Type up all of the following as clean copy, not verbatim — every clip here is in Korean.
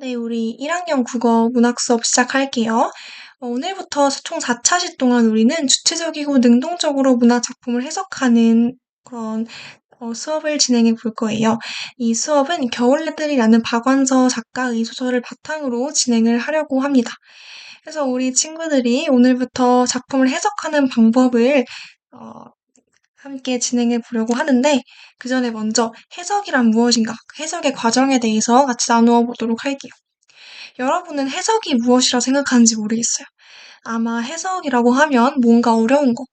네, 우리 1학년 국어 문학 수업 시작할게요. 오늘부터 총 4차시 동안 우리는 주체적이고 능동적으로 문학 작품을 해석하는 그런 수업을 진행해 볼 거예요. 이 수업은 겨울나들이라는 박완서 작가의 소설을 바탕으로 진행을 하려고 합니다. 그래서 우리 친구들이 오늘부터 작품을 해석하는 방법을 어, 함께 진행해 보려고 하는데, 그 전에 먼저 해석이란 무엇인가, 그 해석의 과정에 대해서 같이 나누어 보도록 할게요. 여러분은 해석이 무엇이라 생각하는지 모르겠어요. 아마 해석이라고 하면 뭔가 어려운 거,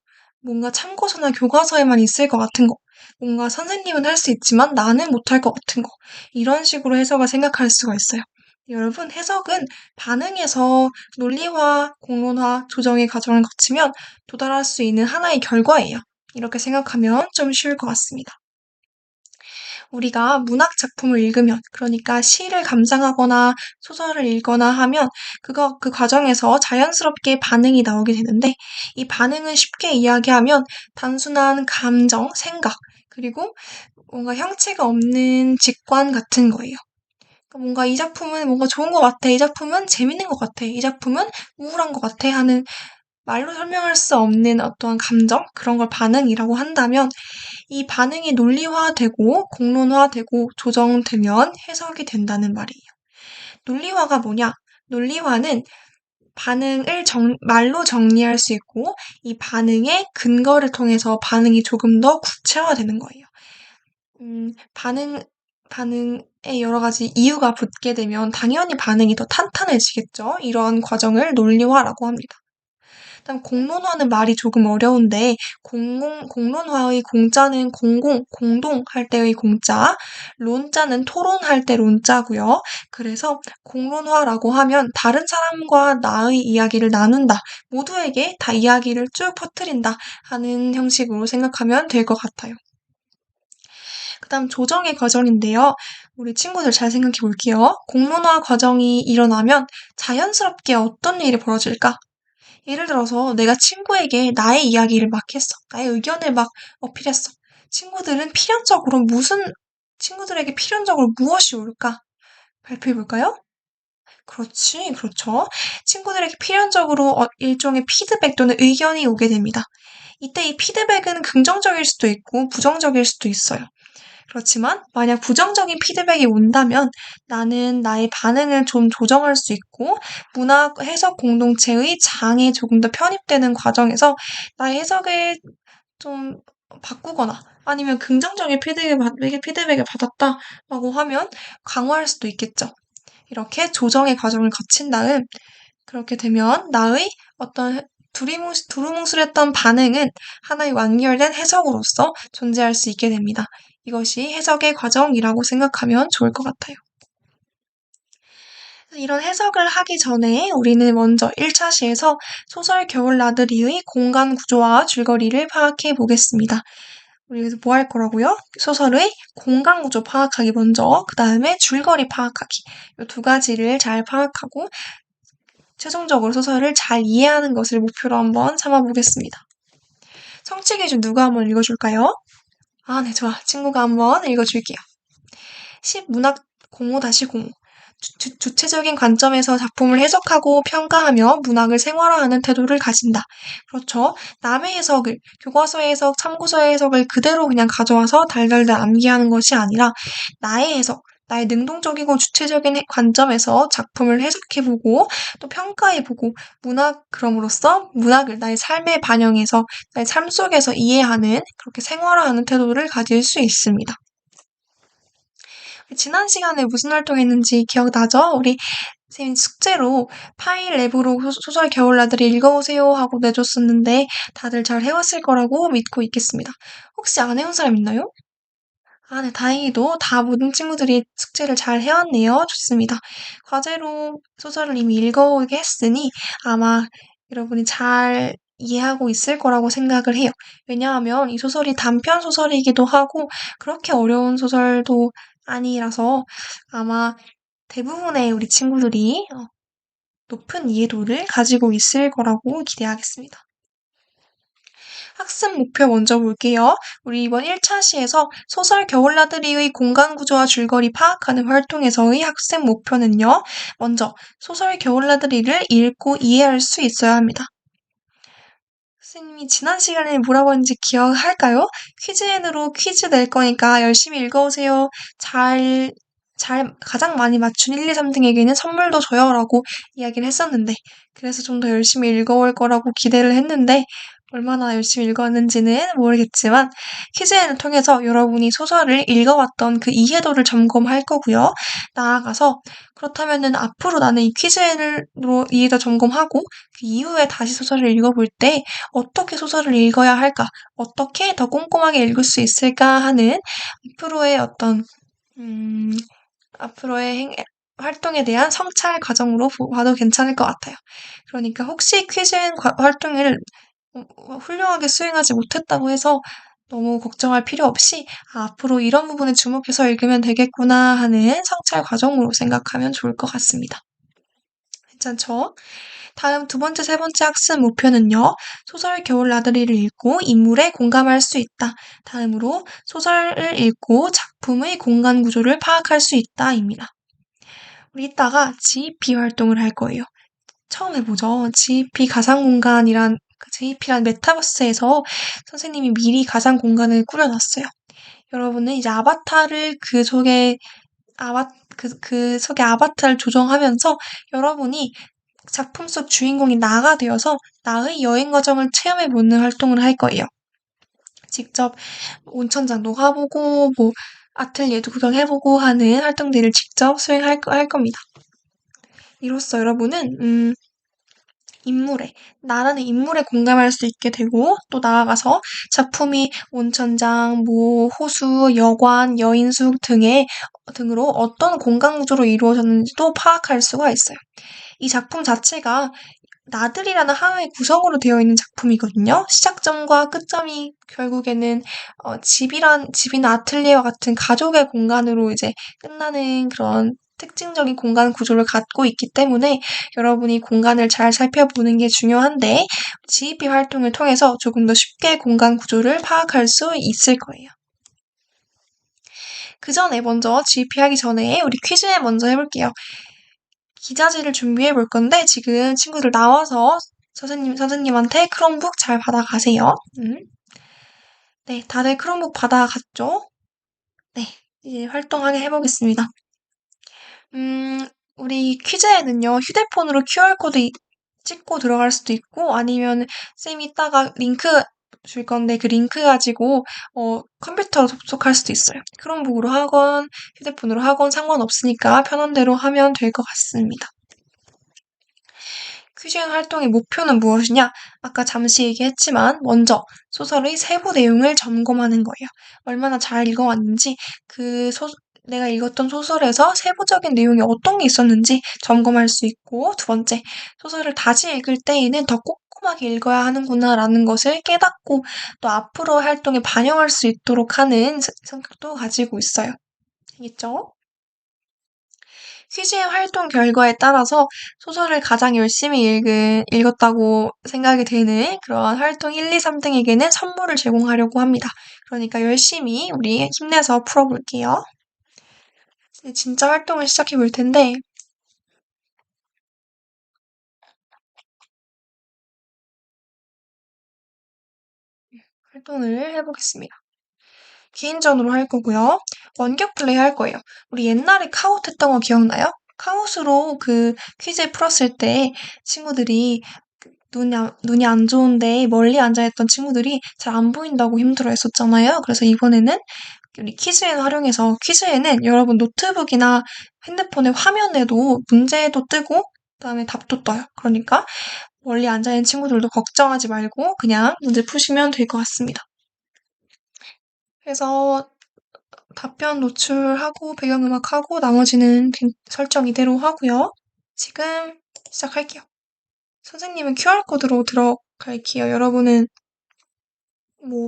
뭔가 참고서나 교과서에만 있을 것 같은 거, 뭔가 선생님은 할 수 있지만 나는 못할 것 같은 거, 이런 식으로 해석을 생각할 수가 있어요. 여러분, 해석은 반응에서 논리화, 공론화, 조정의 과정을 거치면 도달할 수 있는 하나의 결과예요. 이렇게 생각하면 좀 쉬울 것 같습니다. 우리가 문학 작품을 읽으면, 그러니까 시를 감상하거나 소설을 읽거나 하면 그 과정에서 자연스럽게 반응이 나오게 되는데, 이 반응은 쉽게 이야기하면 단순한 감정, 생각, 그리고 뭔가 형체가 없는 직관 같은 거예요. 그러니까 뭔가 이 작품은 뭔가 좋은 것 같아, 이 작품은 재밌는 것 같아, 이 작품은 우울한 것 같아 하는 말로 설명할 수 없는 어떠한 감정, 그런 걸 반응이라고 한다면, 이 반응이 논리화되고 공론화되고 조정되면 해석이 된다는 말이에요. 논리화가 뭐냐? 논리화는 반응을 말로 정리할 수 있고, 이 반응의 근거를 통해서 반응이 조금 더 구체화되는 거예요. 반응에 여러 가지 이유가 붙게 되면 당연히 반응이 더 탄탄해지겠죠. 이런 과정을 논리화라고 합니다. 일단 공론화는 말이 조금 어려운데, 공론화의 공자는 공동 할 때의 공자, 론자는 토론할 때 론자고요. 그래서 공론화라고 하면 다른 사람과 나의 이야기를 나눈다, 모두에게 다 이야기를 쭉 퍼뜨린다 하는 형식으로 생각하면 될 것 같아요. 그다음 조정의 과정인데요. 우리 친구들 잘 생각해 볼게요. 공론화 과정이 일어나면 자연스럽게 어떤 일이 벌어질까? 예를 들어서 내가 친구에게 나의 이야기를 막 했어. 나의 의견을 막 어필했어. 친구들에게 필연적으로 무엇이 올까? 발표해 볼까요? 그렇지, 그렇죠. 친구들에게 필연적으로 일종의 피드백 또는 의견이 오게 됩니다. 이때 이 피드백은 긍정적일 수도 있고 부정적일 수도 있어요. 그렇지만 만약 부정적인 피드백이 온다면 나는 나의 반응을 좀 조정할 수 있고, 문학 해석 공동체의 장에 조금 더 편입되는 과정에서 나의 해석을 좀 바꾸거나 아니면 긍정적인 피드백을 받았다라고 하면 강화할 수도 있겠죠. 이렇게 조정의 과정을 거친 다음, 그렇게 되면 나의 어떤 두루뭉술했던 반응은 하나의 완결된 해석으로서 존재할 수 있게 됩니다. 이것이 해석의 과정이라고 생각하면 좋을 것 같아요. 이런 해석을 하기 전에 우리는 먼저 1차 시에서 소설 겨울나들이의 공간 구조와 줄거리를 파악해 보겠습니다. 우리 그래서 뭐 할 거라고요? 소설의 공간 구조 파악하기 먼저, 그 다음에 줄거리 파악하기. 이 두 가지를 잘 파악하고 최종적으로 소설을 잘 이해하는 것을 목표로 한번 삼아보겠습니다. 성취 기준 누가 한번 읽어줄까요? 아, 네, 좋아. 친구가 한번 읽어줄게요. 10 문학 05-05. 주체적인 관점에서 작품을 해석하고 평가하며 문학을 생활화하는 태도를 가진다. 그렇죠. 남의 해석을, 교과서의 해석, 참고서의 해석을 그대로 그냥 가져와서 달달달 암기하는 것이 아니라 나의 해석, 나의 능동적이고 주체적인 관점에서 작품을 해석해보고 또 평가해보고 그럼으로써 문학을 나의 삶에 반영해서 나의 삶 속에서 이해하는, 그렇게 생활화하는 태도를 가질 수 있습니다. 지난 시간에 무슨 활동했는지 기억나죠? 우리 선생님 숙제로 파일 랩으로 소설 겨울나들이 읽어오세요 하고 내줬었는데 다들 잘 해왔을 거라고 믿고 있겠습니다. 혹시 안 해온 사람 있나요? 아, 네, 다행히도 다 모든 친구들이 숙제를 잘 해왔네요. 좋습니다. 과제로 소설을 이미 읽어오게 했으니 아마 여러분이 잘 이해하고 있을 거라고 생각을 해요. 왜냐하면 이 소설이 단편 소설이기도 하고 그렇게 어려운 소설도 아니라서 아마 대부분의 우리 친구들이 높은 이해도를 가지고 있을 거라고 기대하겠습니다. 학습 목표 먼저 볼게요. 우리 이번 1차 시에서 소설 겨울나들이의 공간 구조와 줄거리 파악하는 활동에서의 학습 목표는요. 먼저 소설 겨울나들이를 읽고 이해할 수 있어야 합니다. 선생님이 지난 시간에 뭐라고 했는지 기억할까요? 퀴즈앤으로 퀴즈 낼 거니까 열심히 읽어오세요. 가장 많이 맞춘 1, 2, 3등에게는 선물도 줘요. 라고 이야기를 했었는데, 그래서 좀 더 열심히 읽어올 거라고 기대를 했는데, 얼마나 열심히 읽었는지는 모르겠지만, 퀴즈앤을 통해서 여러분이 소설을 읽어왔던 그 이해도를 점검할 거고요. 나아가서, 그렇다면은 앞으로 나는 이 퀴즈앤으로 이해도 점검하고, 그 이후에 다시 소설을 읽어볼 때, 어떻게 소설을 읽어야 할까? 어떻게 더 꼼꼼하게 읽을 수 있을까 하는 앞으로의 음, 앞으로의 활동에 대한 성찰 과정으로 봐도 괜찮을 것 같아요. 그러니까 혹시 퀴즈앤 활동을 훌륭하게 수행하지 못했다고 해서 너무 걱정할 필요 없이 앞으로 이런 부분에 주목해서 읽으면 되겠구나 하는 성찰 과정으로 생각하면 좋을 것 같습니다. 괜찮죠? 다음 두 번째, 세 번째 학습 목표는요. 소설 겨울 나들이를 읽고 인물에 공감할 수 있다. 다음으로 소설을 읽고 작품의 공간 구조를 파악할 수 있다입니다. 우리 이따가 GEP 활동을 할 거예요. 처음 해보죠. GEP 가상공간이란 GEP란 메타버스에서 선생님이 미리 가상 공간을 꾸려놨어요. 여러분은 이제 아바타를 그 속에 아바타를 조정하면서 여러분이 작품 속 주인공이 나가 되어서 나의 여행 과정을 체험해보는 활동을 할 거예요. 직접 온천장도 가보고 아틀리에도 구경해보고 하는 활동들을 직접 수행할 겁니다. 이로써 여러분은 나라는 인물에 공감할 수 있게 되고 또 나아가서 작품이 온천장, 호수, 여관, 여인숙 등으로 어떤 공간 구조로 이루어졌는지도 파악할 수가 있어요. 이 작품 자체가 나들이라는 하나의 구성으로 되어 있는 작품이거든요. 시작점과 끝점이 결국에는 집이나 아틀리에와 같은 가족의 공간으로 이제 끝나는 그런 특징적인 공간 구조를 갖고 있기 때문에 여러분이 공간을 잘 살펴보는 게 중요한데 GEP 활동을 통해서 조금 더 쉽게 공간 구조를 파악할 수 있을 거예요. 그 전에 먼저 GEP 하기 전에 우리 퀴즈 먼저 해볼게요. 기자재를 준비해 볼 건데 지금 친구들 나와서 선생님한테 크롬북 잘 받아가세요. 네, 다들 크롬북 받아갔죠? 네, 이제 활동하게 해보겠습니다. 우리 퀴즈에는요, 휴대폰으로 QR코드 찍고 들어갈 수도 있고, 아니면 쌤이 이따가 링크 줄 건데 그 링크 가지고 컴퓨터로 접속할 수도 있어요. 크롬북으로 하건 휴대폰으로 하건 상관없으니까 편한 대로 하면 될 것 같습니다. 퀴즈앤 활동의 목표는 무엇이냐? 아까 잠시 얘기했지만 먼저 소설의 세부 내용을 점검하는 거예요. 얼마나 잘 읽어왔는지 내가 읽었던 소설에서 세부적인 내용이 어떤 게 있었는지 점검할 수 있고 두 번째, 소설을 다시 읽을 때에는 더 꼼꼼하게 읽어야 하는구나라는 것을 깨닫고 또 앞으로 활동에 반영할 수 있도록 하는 성격도 가지고 있어요. 알겠죠? 퀴즈의 활동 결과에 따라서 소설을 가장 열심히 읽었다고 생각이 되는 그런 활동 1, 2, 3등에게는 선물을 제공하려고 합니다. 그러니까 열심히 우리 힘내서 풀어볼게요. 이제 진짜 활동을 시작해 볼 텐데, 활동을 해보겠습니다. 개인전으로 할 거고요. 원격 플레이 할 거예요. 우리 옛날에 카웃 했던 거 기억나요? 카웃으로 그 퀴즈 풀었을 때 친구들이 눈이 안 좋은데 멀리 앉아있던 친구들이 잘 안 보인다고 힘들어 했었잖아요. 그래서 이번에는 우리 퀴즈앤 활용해서 퀴즈에는 여러분 노트북이나 핸드폰의 화면에도 문제도 뜨고 그다음에 답도 떠요. 그러니까 멀리 앉아있는 친구들도 걱정하지 말고 그냥 문제 푸시면 될 것 같습니다. 그래서 답변 노출하고 배경음악하고 나머지는 설정 이대로 하고요. 지금 시작할게요. 선생님은 QR코드로 들어갈게요. 여러분은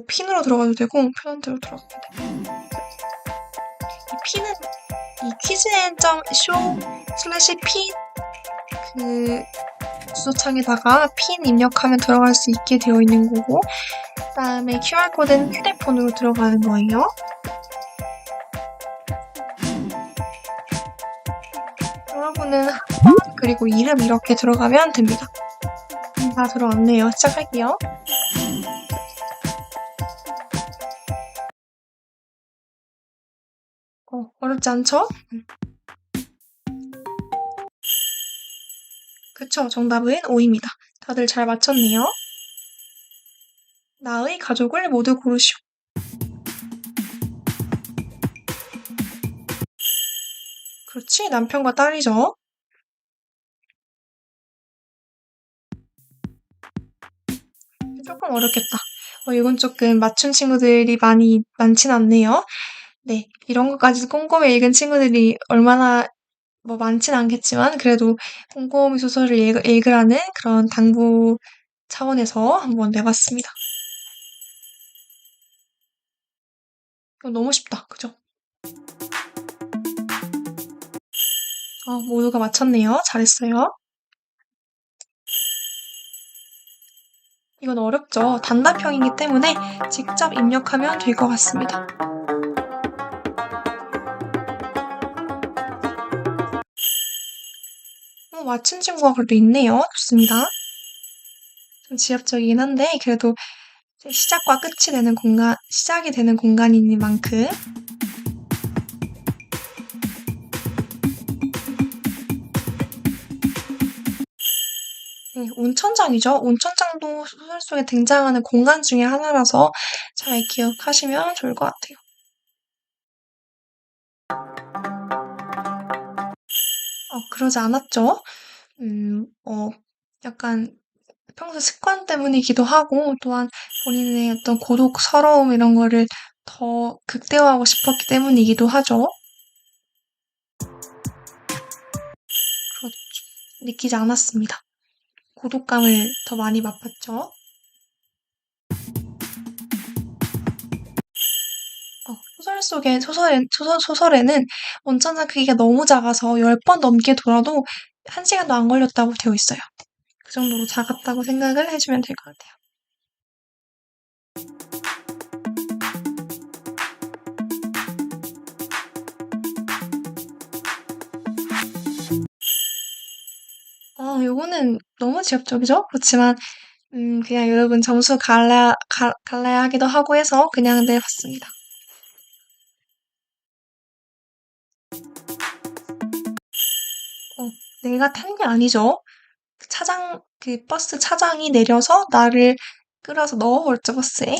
핀으로 들어가도 되고 편한 대로 들어가도 돼요. 이 핀은 이 quizname.show/pin 그 주소창에다가 핀 입력하면 들어갈 수 있게 되어 있는 거고 그다음에 QR코드는 휴대폰으로 들어가는 거예요. 여러분은 학번 그리고 이름 이렇게 들어가면 됩니다. 다 들어왔네요. 시작할게요. 어렵지 않죠? 그쵸, 정답은 O입니다. 다들 잘 맞췄네요. 나의 가족을 모두 고르시오. 그렇지, 남편과 딸이죠. 조금 어렵겠다. 이건 조금 맞춘 친구들이 많진 않네요. 네, 이런 것까지 꼼꼼히 읽은 친구들이 얼마나 많진 않겠지만, 그래도 꼼꼼히 소설을 읽으라는 그런 당부 차원에서 한번 내봤습니다. 이거 너무 쉽다. 그죠? 모두가 맞췄네요. 잘했어요. 이건 어렵죠. 단답형이기 때문에 직접 입력하면 될 것 같습니다. 맞춘 친구가 그래도 있네요. 좋습니다. 좀 지엽적이긴 한데, 그래도 시작과 끝이 되는 공간, 시작이 되는 공간인 만큼. 네, 온천장이죠. 온천장도 소설 속에 등장하는 공간 중에 하나라서 잘 기억하시면 좋을 것 같아요. 그러지 않았죠. 약간 평소 습관 때문이기도 하고, 또한 본인의 어떤 고독, 서러움 이런 거를 더 극대화하고 싶었기 때문이기도 하죠. 그렇죠. 느끼지 않았습니다. 고독감을 더 많이 맛봤죠. 소설에는 원천장 크기가 너무 작아서 10번 넘게 돌아도 1시간도 안 걸렸다고 되어 있어요. 그 정도로 작았다고 생각을 해주면 될 것 같아요. 요거는 너무 지엽적이죠? 그렇지만, 그냥 여러분 점수 갈라야 하기도 하고 해서 그냥 내봤습니다. 내가 탄 게 아니죠. 그 버스 차장이 내려서 나를 끌어서 넣어버렸죠, 버스에.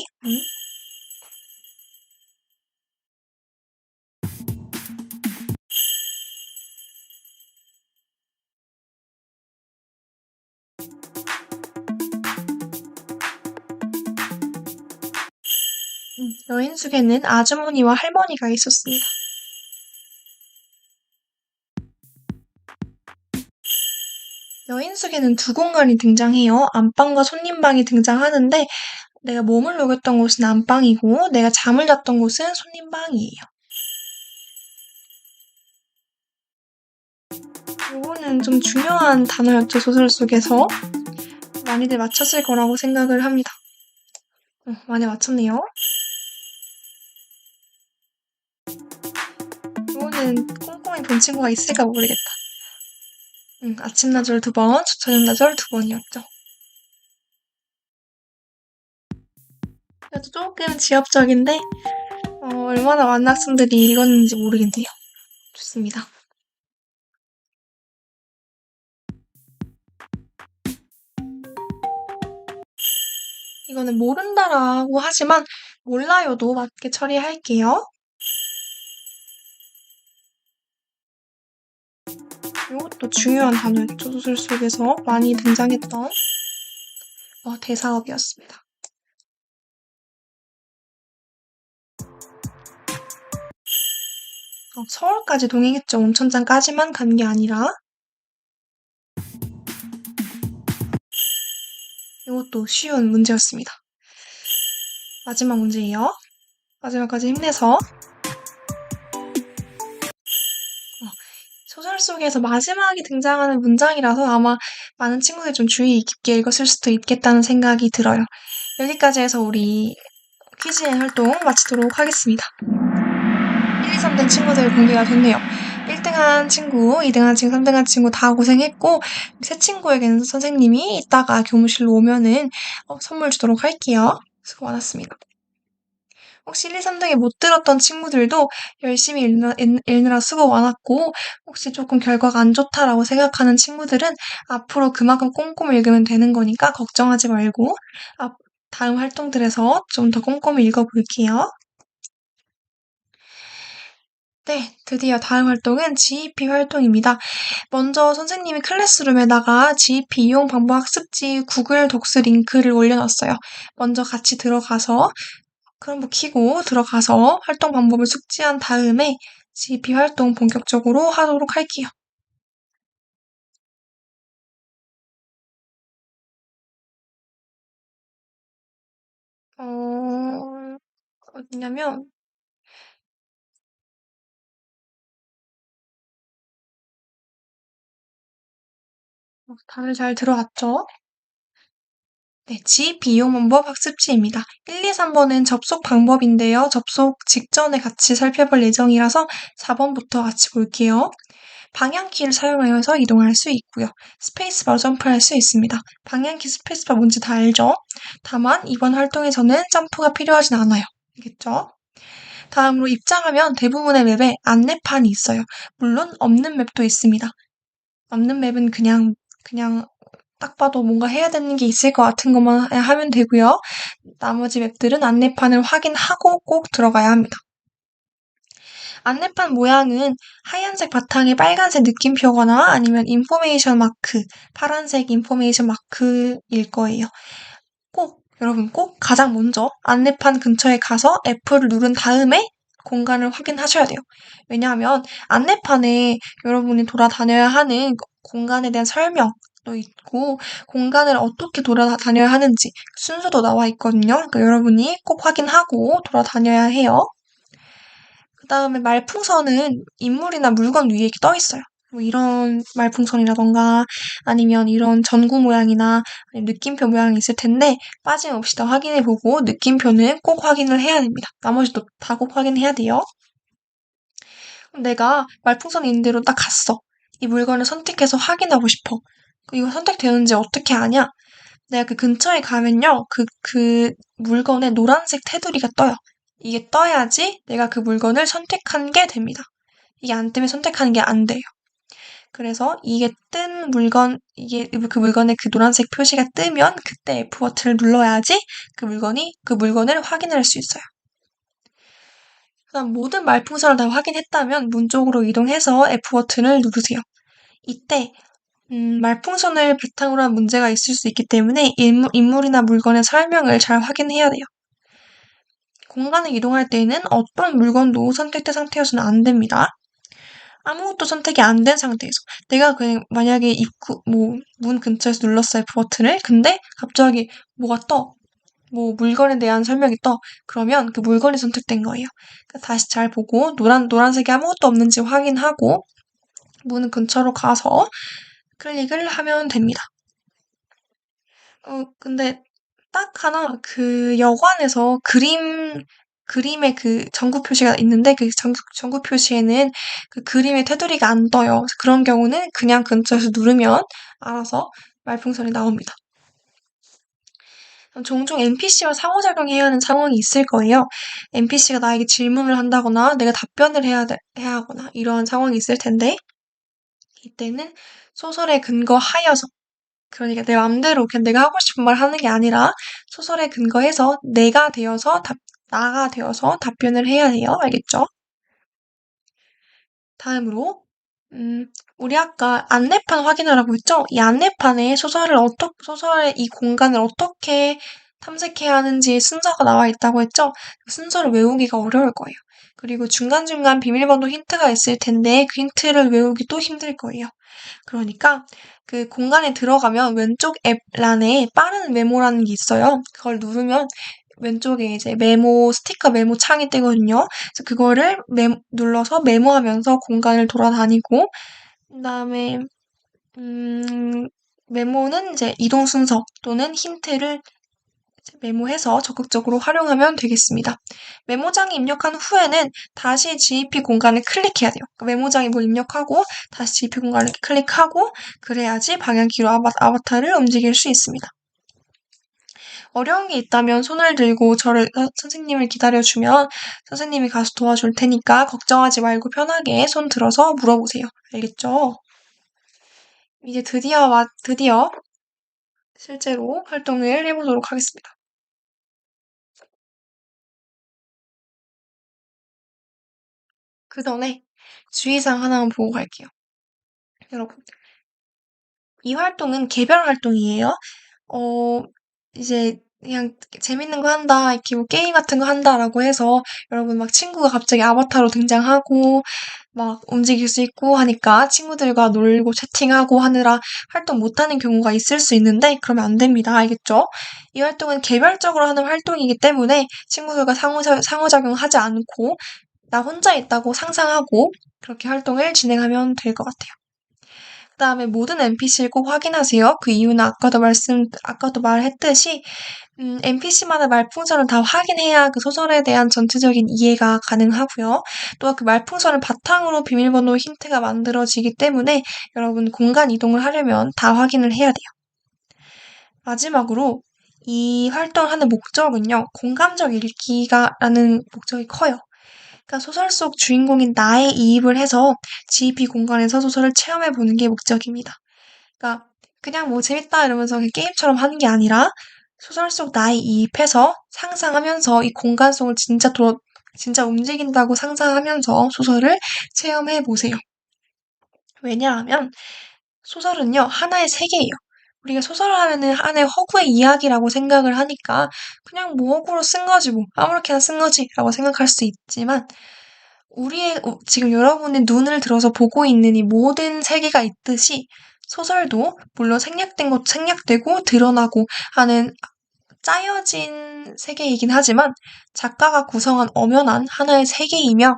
여인 속에는 아주머니와 할머니가 있었습니다. 여인 속에는 두 공간이 등장해요. 안방과 손님방이 등장하는데 내가 몸을 녹였던 곳은 안방이고 내가 잠을 잤던 곳은 손님방이에요. 이거는 좀 중요한 단어였죠, 소설 속에서. 많이들 맞췄을 거라고 생각을 합니다. 많이 맞췄네요. 이거는 꼼꼼히 본 친구가 있을까 모르겠다. 아침나절 2번, 저녁나절 2번이었죠. 그래도 조금 지엽적인데 얼마나 많은 학생들이 읽었는지 모르겠네요. 좋습니다. 이거는 모른다라고 하지만 몰라요도 맞게 처리할게요. 이것도 중요한 단어였죠. 소설 속에서 많이 등장했던 대사업이었습니다. 서울까지 동행했죠. 온천장까지만 간 게 아니라. 이것도 쉬운 문제였습니다. 마지막 문제예요. 마지막까지 힘내서. 소설 속에서 마지막에 등장하는 문장이라서 아마 많은 친구들이 좀 주의 깊게 읽었을 수도 있겠다는 생각이 들어요. 여기까지 해서 우리 퀴즈의 활동 마치도록 하겠습니다. 1, 2, 3등 친구들 공개가 됐네요. 1등한 친구, 2등한 친구, 3등한 친구 다 고생했고 세 친구에게는 선생님이 이따가 교무실로 오면은 선물 주도록 할게요. 수고 많았습니다. 혹시 1, 2, 3등에 못 들었던 친구들도 열심히 읽느라 수고 많았고 혹시 조금 결과가 안 좋다라고 생각하는 친구들은 앞으로 그만큼 꼼꼼히 읽으면 되는 거니까 걱정하지 말고 다음 활동들에서 좀 더 꼼꼼히 읽어볼게요. 네, 드디어 다음 활동은 GEP 활동입니다. 먼저 선생님이 클래스룸에다가 GEP 이용 방법 학습지 구글 독스 링크를 올려놨어요. 먼저 같이 들어가서 크롬북 켜고 들어가서 활동 방법을 숙지한 다음에 GEP 활동 본격적으로 하도록 할게요. 어디냐면 다들 잘 들어왔죠? 네, GEP 이용 방법 학습지입니다. 1, 2, 3번은 접속 방법인데요. 접속 직전에 같이 살펴볼 예정이라서 4번부터 같이 볼게요. 방향키를 사용하여서 이동할 수 있고요. 스페이스바로 점프할 수 있습니다. 방향키 스페이스바 뭔지 다 알죠? 다만 이번 활동에서는 점프가 필요하진 않아요. 알겠죠? 다음으로 입장하면 대부분의 맵에 안내판이 있어요. 물론 없는 맵도 있습니다. 없는 맵은 그냥 딱 봐도 뭔가 해야 되는 게 있을 것 같은 것만 하면 되고요. 나머지 맵들은 안내판을 확인하고 꼭 들어가야 합니다. 안내판 모양은 하얀색 바탕에 빨간색 느낌표거나 아니면 인포메이션 마크, 파란색 인포메이션 마크일 거예요. 여러분 꼭 가장 먼저 안내판 근처에 가서 F를 누른 다음에 공간을 확인하셔야 돼요. 왜냐하면 안내판에 여러분이 돌아다녀야 하는 공간에 대한 설명도 있고 공간을 어떻게 돌아다녀야 하는지 순서도 나와 있거든요. 그러니까 여러분이 꼭 확인하고 돌아다녀야 해요. 그 다음에 말풍선은 인물이나 물건 위에 이렇게 떠 있어요. 뭐 이런 말풍선이라던가 아니면 이런 전구 모양이나 느낌표 모양이 있을 텐데 빠짐없이 다 확인해보고 느낌표는 꼭 확인을 해야 됩니다. 나머지도 다 꼭 확인해야 돼요. 그럼 내가 말풍선 있는 대로 딱 갔어. 이 물건을 선택해서 확인하고 싶어. 이거 선택되는지 어떻게 아냐? 내가 그 근처에 가면요. 그 물건에 노란색 테두리가 떠요. 이게 떠야지 내가 그 물건을 선택한 게 됩니다. 이게 안 뜨면 선택하는 게 안 돼요. 그래서 이게 뜬 물건, 이게 그 물건에 그 노란색 표시가 뜨면 그때 F 버튼을 눌러야지 그 물건을 확인할 수 있어요. 그다음 모든 말풍선을 다 확인했다면 문 쪽으로 이동해서 F 버튼을 누르세요. 이때 말풍선을 바탕으로 한 문제가 있을 수 있기 때문에 인물이나 물건의 설명을 잘 확인해야 돼요. 공간을 이동할 때에는 어떤 물건도 선택된 상태여서는 안 됩니다. 아무것도 선택이 안 된 상태에서 내가 그냥 만약에 문 근처에서 눌렀어 F 버튼을 근데 갑자기 뭐가 떠. 뭐 물건에 대한 설명이 떠. 그러면 그 물건이 선택된 거예요. 그러니까 다시 잘 보고 노란색이 아무것도 없는지 확인하고 문 근처로 가서 클릭을 하면 됩니다. 근데 딱 하나 그 여관에서 그림의 그 전구 표시가 있는데 그 전구 표시에는 그 그림의 테두리가 안 떠요. 그런 경우는 그냥 근처에서 누르면 알아서 말풍선이 나옵니다. 종종 NPC와 상호작용해야 하는 상황이 있을 거예요. NPC가 나에게 질문을 한다거나 내가 답변을 해야 하거나 이런 상황이 있을 텐데 이때는 소설에 근거하여서 그러니까 내 맘대로 그냥 내가 하고 싶은 말 하는 게 아니라 소설에 근거해서 나가 되어서 답변을 해야 해요. 알겠죠? 다음으로, 우리 아까 안내판 확인하라고 했죠? 이 안내판에 소설의 이 공간을 어떻게 탐색해야 하는지 순서가 나와 있다고 했죠? 그 순서를 외우기가 어려울 거예요. 그리고 중간중간 비밀번호 힌트가 있을 텐데 그 힌트를 외우기 또 힘들 거예요. 그러니까 그 공간에 들어가면 왼쪽 앱란에 빠른 메모라는 게 있어요. 그걸 누르면 왼쪽에 이제 스티커 메모 창이 뜨거든요. 그래서 그거를 눌러서 메모하면서 공간을 돌아다니고, 그다음에 음, 메모는 이제 이동 순서 또는 힌트를 메모해서 적극적으로 활용하면 되겠습니다. 메모장에 입력한 후에는 다시 GEP 공간을 클릭해야 돼요. 그러니까 메모장에 뭘 입력하고 다시 GEP 공간을 클릭하고 그래야지 방향키로 아바타를 움직일 수 있습니다. 어려운 게 있다면 손을 들고 선생님을 기다려주면 선생님이 가서 도와줄 테니까 걱정하지 말고 편하게 손 들어서 물어보세요. 알겠죠? 이제 드디어 실제로 활동을 해보도록 하겠습니다. 그 전에 주의사항 하나만 보고 갈게요. 여러분, 이 활동은 개별 활동이에요. 어, 이제 그냥 재밌는 거 한다, 이렇게 뭐 게임 같은 거 한다라고 해서 여러분 막 친구가 갑자기 아바타로 등장하고 막 움직일 수 있고 하니까 친구들과 놀고 채팅하고 하느라 활동 못하는 경우가 있을 수 있는데 그러면 안 됩니다. 알겠죠? 이 활동은 개별적으로 하는 활동이기 때문에 친구들과 상호작용하지 않고 나 혼자 있다고 상상하고 그렇게 활동을 진행하면 될 것 같아요. 그다음에 모든 NPC를 꼭 확인하세요. 그 이유는 아까도 말했듯이 NPC마다 말풍선을 다 확인해야 그 소설에 대한 전체적인 이해가 가능하고요. 또 그 말풍선을 바탕으로 비밀번호 힌트가 만들어지기 때문에 여러분 공간 이동을 하려면 다 확인을 해야 돼요. 마지막으로 이 활동하는 목적은요. 공감적 읽기가라는 목적이 커요. 그러니까 소설 속 주인공인 나의 이입을 해서 GEP 공간에서 소설을 체험해보는 게 목적입니다. 그러니까 그냥 뭐 재밌다 이러면서 그냥 게임처럼 하는 게 아니라 소설 속 나의 이입해서 상상하면서 이 공간 속을 진짜 움직인다고 상상하면서 소설을 체험해 보세요. 왜냐하면 소설은요, 하나의 세계예요. 우리가 소설 하면은 하나의 허구의 이야기라고 생각을 하니까 그냥 뭐 허구로 쓴 거지 뭐 아무렇게나 쓴 거지 라고 생각할 수 있지만 지금 여러분의 눈을 들어서 보고 있는 이 모든 세계가 있듯이 소설도 물론 생략된 것도 생략되고 드러나고 하는 짜여진 세계이긴 하지만 작가가 구성한 엄연한 하나의 세계이며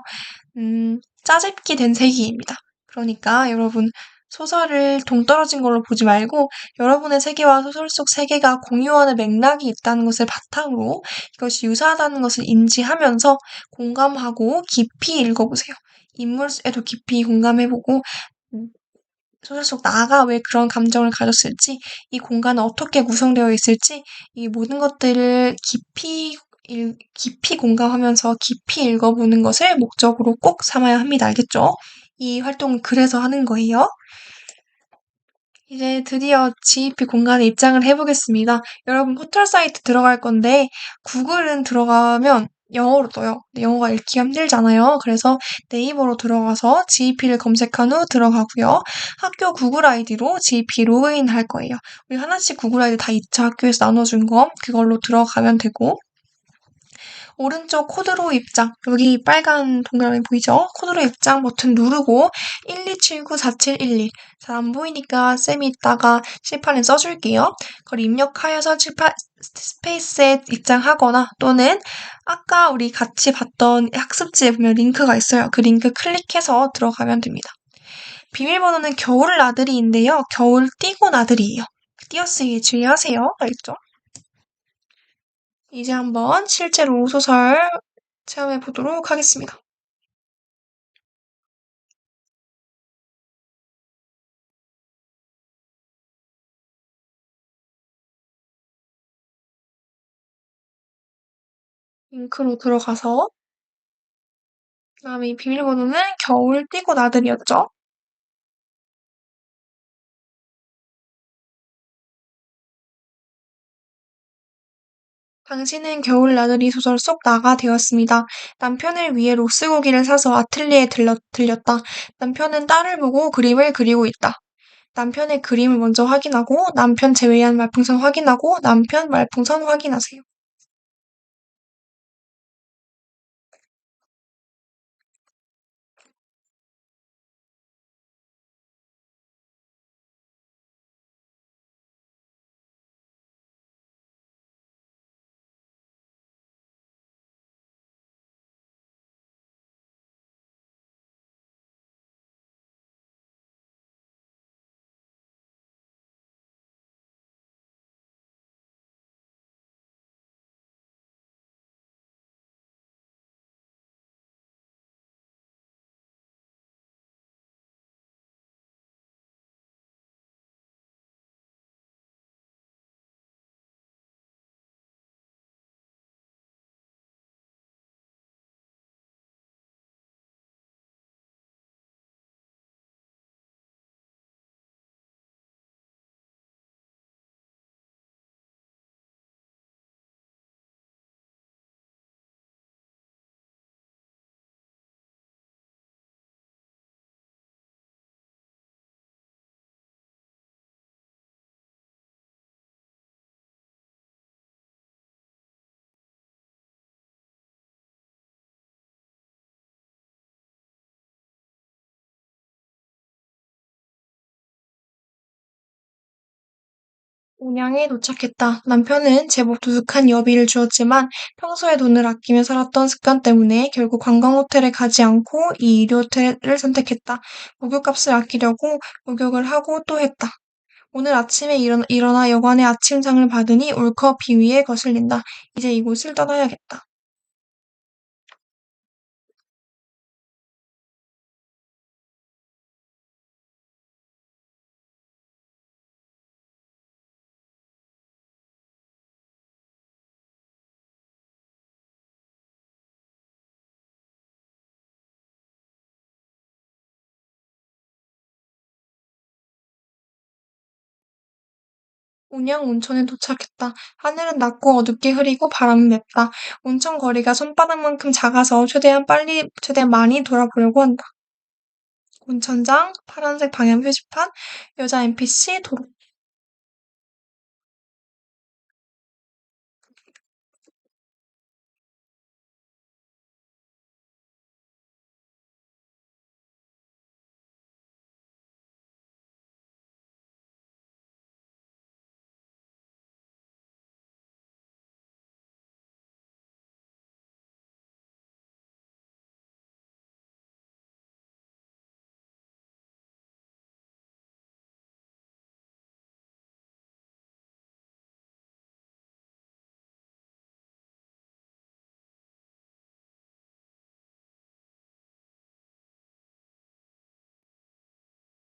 짜집기 된 세계입니다. 그러니까 여러분 소설을 동떨어진 걸로 보지 말고 여러분의 세계와 소설 속 세계가 공유하는 맥락이 있다는 것을 바탕으로 이것이 유사하다는 것을 인지하면서 공감하고 깊이 읽어보세요. 인물에도 깊이 공감해보고 음, 소설 속 나가 왜 그런 감정을 가졌을지, 이 공간은 어떻게 구성되어 있을지, 이 모든 것들을 깊이 공감하면서 깊이 읽어보는 것을 목적으로 꼭 삼아야 합니다. 알겠죠? 이 활동은 그래서 하는 거예요. 이제 드디어 GEP 공간에 입장을 해보겠습니다. 여러분 포털 사이트 들어갈 건데 구글은 들어가면 영어로 떠요. 근데 영어가 읽기가 힘들잖아요. 그래서 네이버로 들어가서 GEP를 검색한 후 들어가고요. 학교 구글 아이디로 GEP 로그인 할 거예요. 우리 하나씩 구글 아이디 다 2차 학교에서 나눠준 거 그걸로 들어가면 되고 오른쪽 코드로 입장, 여기 빨간 동그라미 보이죠? 코드로 입장 버튼 누르고 12794711. 잘 안 보이니까 쌤이 이따가 칠판에 써줄게요. 그걸 입력하여서 스페이스에 입장하거나 또는 아까 우리 같이 봤던 학습지에 보면 링크가 있어요. 그 링크 클릭해서 들어가면 됩니다. 비밀번호는 겨울 나들이인데요. 겨울 띄고 나들이에요. 띄어쓰기에 주의하세요. 알겠죠? 이제 한번 실제로 소설 체험해 보도록 하겠습니다. 링크로 들어가서 그다음에 이 비밀번호는 겨울 띄고 나들이었죠. 당신은 겨울 나들이 소설 속 나가 되었습니다. 남편을 위해 로스고기를 사서 아틀리에 들렸다. 남편은 딸을 보고 그림을 그리고 있다. 남편의 그림을 먼저 확인하고 남편 제외한 말풍선 확인하고 남편 말풍선 확인하세요. 온양에 도착했다. 남편은 제법 두둑한 여비를 주었지만 평소에 돈을 아끼며 살았던 습관 때문에 결국 관광 호텔에 가지 않고 이 일요 호텔을 선택했다. 목욕값을 아끼려고 목욕을 하고 또 했다. 오늘 아침에 일어나 여관의 아침상을 받으니 울컥 비 위에 거슬린다. 이제 이곳을 떠나야겠다. 온양 온천에 도착했다. 하늘은 낮고 어둡게 흐리고 바람은 맵다. 온천 거리가 손바닥만큼 작아서 최대한 많이 돌아보려고 한다. 온천장, 파란색 방향 표지판, 여자 NPC, 도로.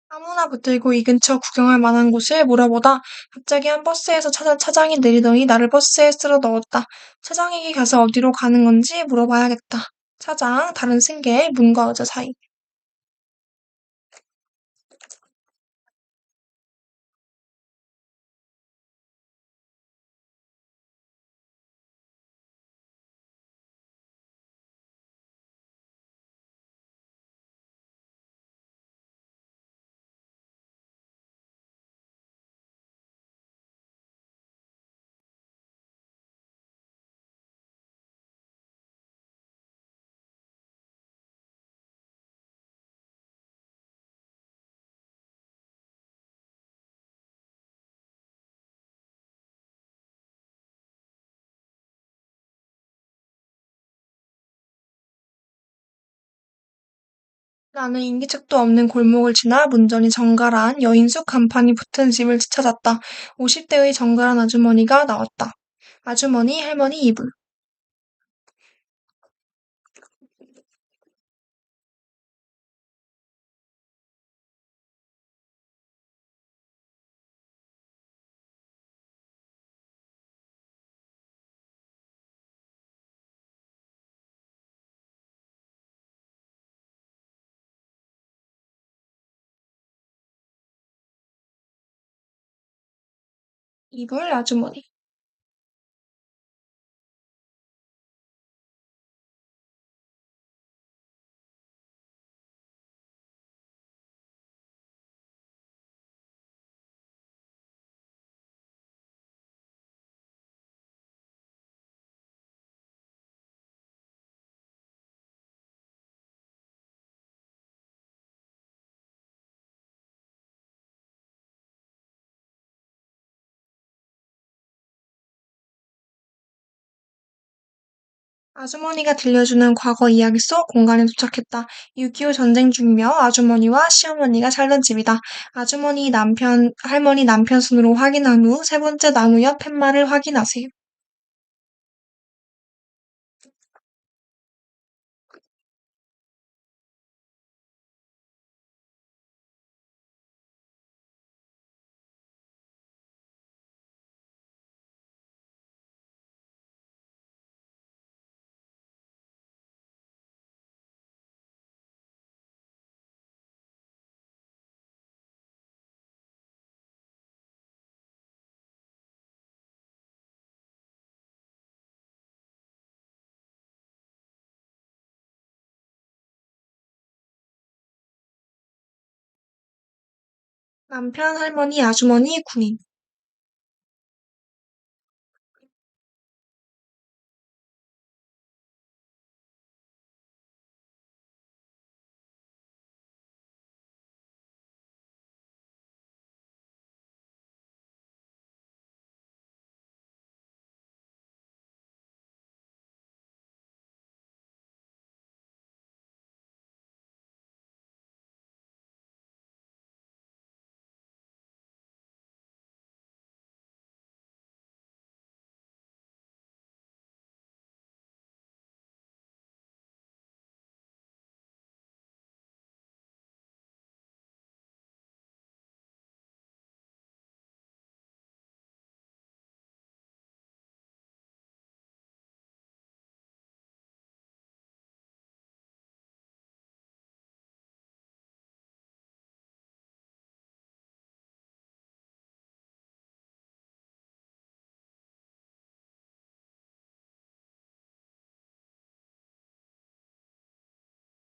아무나 붙들고 이 근처 구경할 만한 곳을 물어보다 갑자기 한 버스에서 차장이 내리더니 나를 버스에 쓸어 넣었다. 차장에게 가서 어디로 가는 건지 물어봐야겠다. 차장, 다른 승객, 문과 의자 사이. 나는 인기척도 없는 골목을 지나 문전이 정갈한 여인숙 간판이 붙은 집을 찾았다. 50대의 정갈한 아주머니가 나왔다. 아주머니, 할머니 이불. 이불 아주머니. 아주머니가 들려주는 과거 이야기 속 공간에 도착했다. 6.25 전쟁 중이며 아주머니와 시어머니가 살던 집이다. 할머니 남편 손으로 확인한 후 세 번째 나무 옆 팻말을 확인하세요. 남편, 할머니, 아주머니, 군인.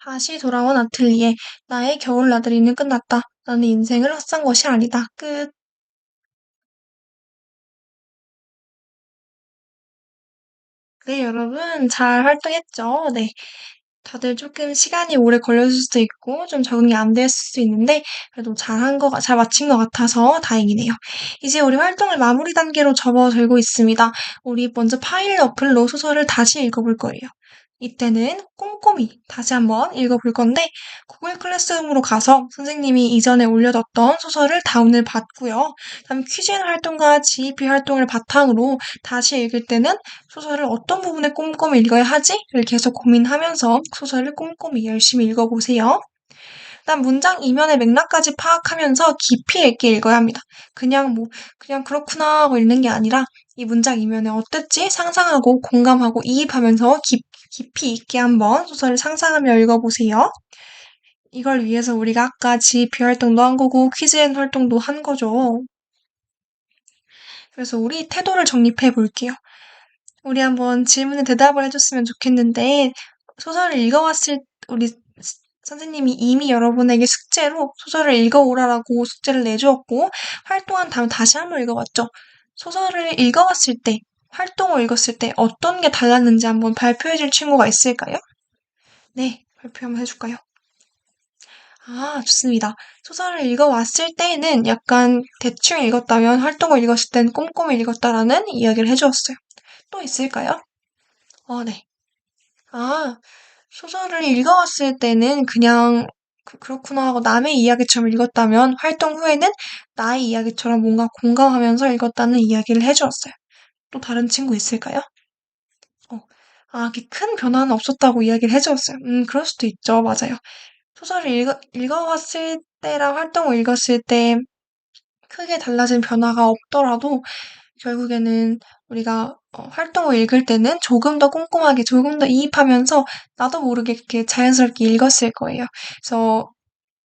다시 돌아온 아틀리에. 나의 겨울 나들이는 끝났다. 나는 인생을 헛산 것이 아니다. 끝. 네, 여러분, 잘 활동했죠? 네. 다들 조금 시간이 오래 걸렸을 수도 있고, 좀 적응이 안 됐을 수도 있는데, 그래도 잘 마친 것 같아서 다행이네요. 이제 우리 활동을 마무리 단계로 접어들고 있습니다. 우리 먼저 파일 어플로 소설을 다시 읽어볼 거예요. 이때는 꼼꼼히 다시 한번 읽어볼 건데, 구글 클래스룸으로 가서 선생님이 이전에 올려뒀던 소설을 다운을 받고요. 다음 퀴즈 활동과 GEP 활동을 바탕으로 다시 읽을 때는 소설을 어떤 부분에 꼼꼼히 읽어야 하지?를 계속 고민하면서 소설을 꼼꼼히 열심히 읽어보세요. 일단 문장 이면의 맥락까지 파악하면서 깊이 있게 읽어야 합니다. 그냥 그렇구나 하고 읽는 게 아니라 이 문장 이면에 어땠지? 상상하고 공감하고 이입하면서 깊이 있게 한번 소설을 상상하며 읽어보세요. 이걸 위해서 우리가 아까 GP 활동도 한 거고 퀴즈앤 활동도 한 거죠. 그래서 우리 태도를 정립해 볼게요. 우리 한번 질문에 대답을 해줬으면 좋겠는데, 소설을 읽어왔을, 우리 선생님이 이미 여러분에게 숙제로 소설을 읽어오라라고 숙제를 내주었고, 활동한 다음에 다시 한번 읽어봤죠. 소설을 읽어왔을 때, 활동을 읽었을 때 어떤 게 달랐는지 한번 발표해줄 친구가 있을까요? 네, 발표 한번 해줄까요? 아, 좋습니다. 소설을 읽어왔을 때는 약간 대충 읽었다면 활동을 읽었을 땐 꼼꼼히 읽었다라는 이야기를 해주었어요. 또 있을까요? 네. 아, 소설을 읽어왔을 때는 그냥 그렇구나 하고 남의 이야기처럼 읽었다면 활동 후에는 나의 이야기처럼 뭔가 공감하면서 읽었다는 이야기를 해주었어요. 또 다른 친구 있을까요? 어, 이렇게 큰 변화는 없었다고 이야기를 해주었어요. 그럴 수도 있죠. 맞아요. 소설을 읽어왔을 때랑 활동을 읽었을 때 크게 달라진 변화가 없더라도 결국에는 우리가 활동을 읽을 때는 조금 더 꼼꼼하게, 조금 더 이입하면서 나도 모르게 이렇게 자연스럽게 읽었을 거예요. 그래서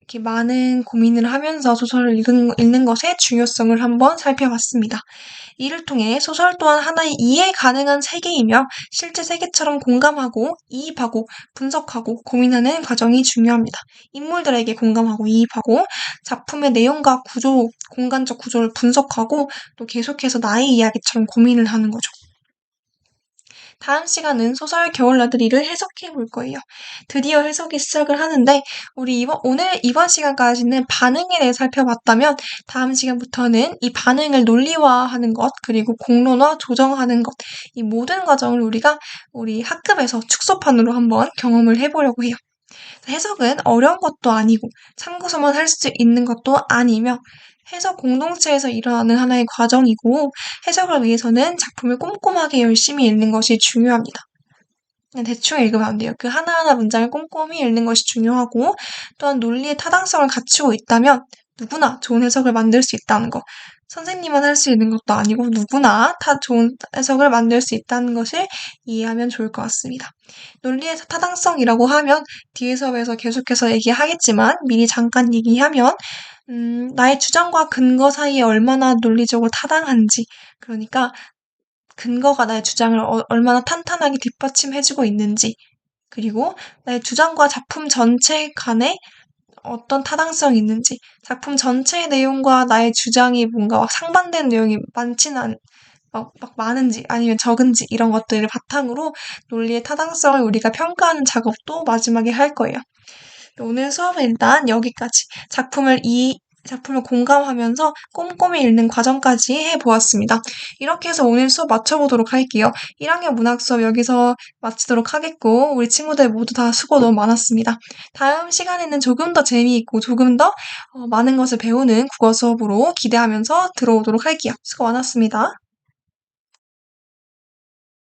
이렇게 많은 고민을 하면서 소설을 읽는 것의 중요성을 한번 살펴봤습니다. 이를 통해 소설 또한 하나의 이해 가능한 세계이며 실제 세계처럼 공감하고 이입하고 분석하고 고민하는 과정이 중요합니다. 인물들에게 공감하고 이입하고 작품의 내용과 구조, 공간적 구조를 분석하고 또 계속해서 나의 이야기처럼 고민을 하는 거죠. 다음 시간은 소설 겨울나들이를 해석해 볼 거예요. 드디어 해석이 시작을 하는데, 오늘 이번 시간까지는 반응에 대해 살펴봤다면, 다음 시간부터는 이 반응을 논리화하는 것, 그리고 공론화, 조정하는 것, 이 모든 과정을 우리 학급에서 축소판으로 한번 경험을 해보려고 해요. 해석은 어려운 것도 아니고 참고서만 할 수 있는 것도 아니며 해석 공동체에서 일어나는 하나의 과정이고 해석을 위해서는 작품을 꼼꼼하게 열심히 읽는 것이 중요합니다. 그냥 대충 읽으면 안 돼요. 그 하나하나 문장을 꼼꼼히 읽는 것이 중요하고 또한 논리의 타당성을 갖추고 있다면 누구나 좋은 해석을 만들 수 있다는 거. 선생님만 할 수 있는 것도 아니고 누구나 다 좋은 해석을 만들 수 있다는 것을 이해하면 좋을 것 같습니다. 논리의 타당성이라고 하면 뒤에 수업에서 계속해서 얘기하겠지만 미리 잠깐 얘기하면 나의 주장과 근거 사이에 얼마나 논리적으로 타당한지 그러니까 근거가 나의 주장을 얼마나 탄탄하게 뒷받침해주고 있는지 그리고 나의 주장과 작품 전체 간에 어떤 타당성이 있는지 작품 전체의 내용과 나의 주장이 뭔가 상반되는 내용이 많지는 막 많은지 아니면 적은지 이런 것들을 바탕으로 논리의 타당성을 우리가 평가하는 작업도 마지막에 할 거예요. 오늘 수업은 일단 여기까지 작품을 공감하면서 꼼꼼히 읽는 과정까지 해보았습니다. 이렇게 해서 오늘 수업 마쳐보도록 할게요. 1학년 문학 수업 여기서 마치도록 하겠고 우리 친구들 모두 다 수고 너무 많았습니다. 다음 시간에는 조금 더 재미있고 조금 더 많은 것을 배우는 국어 수업으로 기대하면서 들어오도록 할게요. 수고 많았습니다.